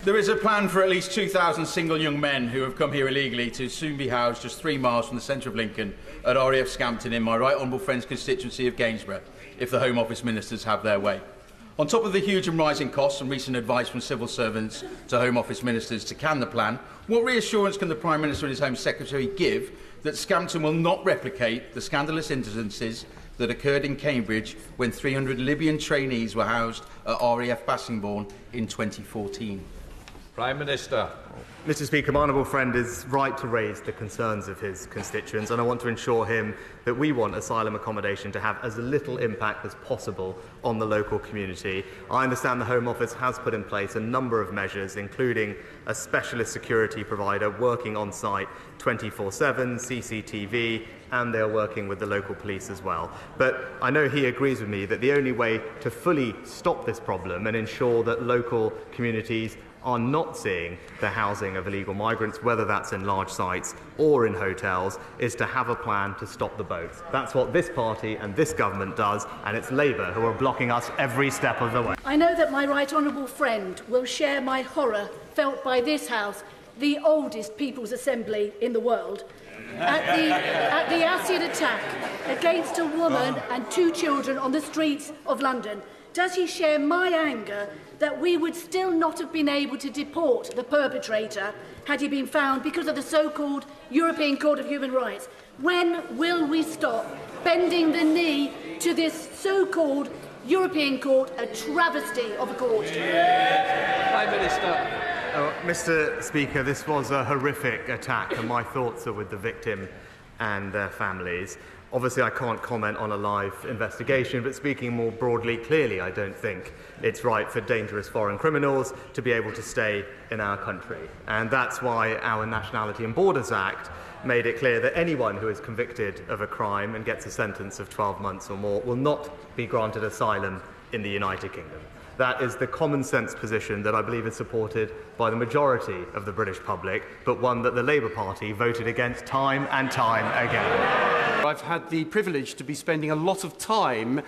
There is a plan for at least 2,000 single young men who have come here illegally to soon be housed just 3 miles from the centre of Lincoln at RAF Scampton in my right honourable friend's constituency of Gainsborough, if the Home Office ministers have their way. On top of the huge and rising costs and recent advice from civil servants to Home Office ministers to can the plan, what reassurance can the Prime Minister and his Home Secretary give that Scampton will not replicate the scandalous incidences that occurred in Cambridge when 300 Libyan trainees were housed at RAF Bassingbourn in 2014? Prime Minister. Mr Speaker, my honourable friend is right to raise the concerns of his constituents, and I want to assure him that we want asylum accommodation to have as little impact as possible on the local community. I understand the Home Office has put in place a number of measures, including a specialist security provider working on site 24/7, CCTV, and they're working with the local police as well. But I know he agrees with me that the only way to fully stop this problem and ensure that local communities are not seeing the housing of illegal migrants, whether that's in large sites or in hotels, is to have a plan to stop the boats. That's what this party and this government does, and it's Labour who are blocking us every step of the way. I know that my right honourable friend will share my horror felt by this House, the oldest People's Assembly in the world, at the acid attack against a woman and 2 children on the streets of London. Does he share my anger that we would still not have been able to deport the perpetrator had he been found because of the so-called European Court of Human Rights? When will we stop bending the knee to this so-called European Court, a travesty of a court? Prime Minister. Mr Speaker, this was a horrific attack, and my thoughts are with the victim and their families. Obviously, I can't comment on a live investigation, but speaking more broadly, clearly, I don't think it's right for dangerous foreign criminals to be able to stay in our country. And that's why our Nationality and Borders Act made it clear that anyone who is convicted of a crime and gets a sentence of 12 months or more will not be granted asylum in the United Kingdom. That is the common sense position that I believe is supported by the majority of the British public, but one that the Labour Party voted against time and time again. I've had the privilege to be spending a lot of time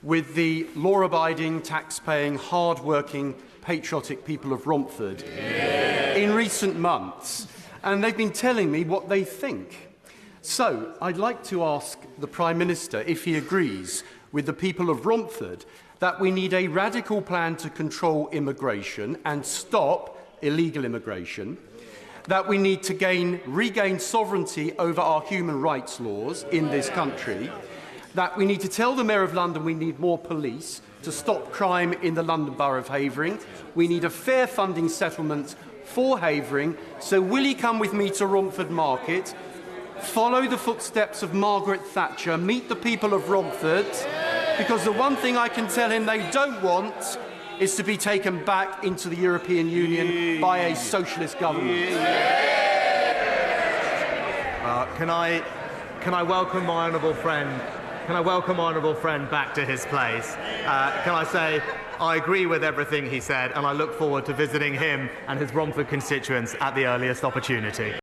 with the law-abiding, tax-paying, hard-working, patriotic people of Romford in recent months, and they've been telling me what they think. So I'd like to ask the Prime Minister if he agrees with the people of Romford that we need a radical plan to control immigration and stop illegal immigration, that we need to regain sovereignty over our human rights laws in this country, that we need to tell the Mayor of London we need more police to stop crime in the London Borough of Havering, we need a fair funding settlement for Havering, so will he come with me to Romford Market, follow the footsteps of Margaret Thatcher, meet the people of Romford, because the one thing I can tell him they don't want is to be taken back into the European Union by a socialist government. Can I welcome my honourable friend? Can I welcome my honourable friend back to his place? Can I say I agree with everything he said, and I look forward to visiting him and his Romford constituents at the earliest opportunity.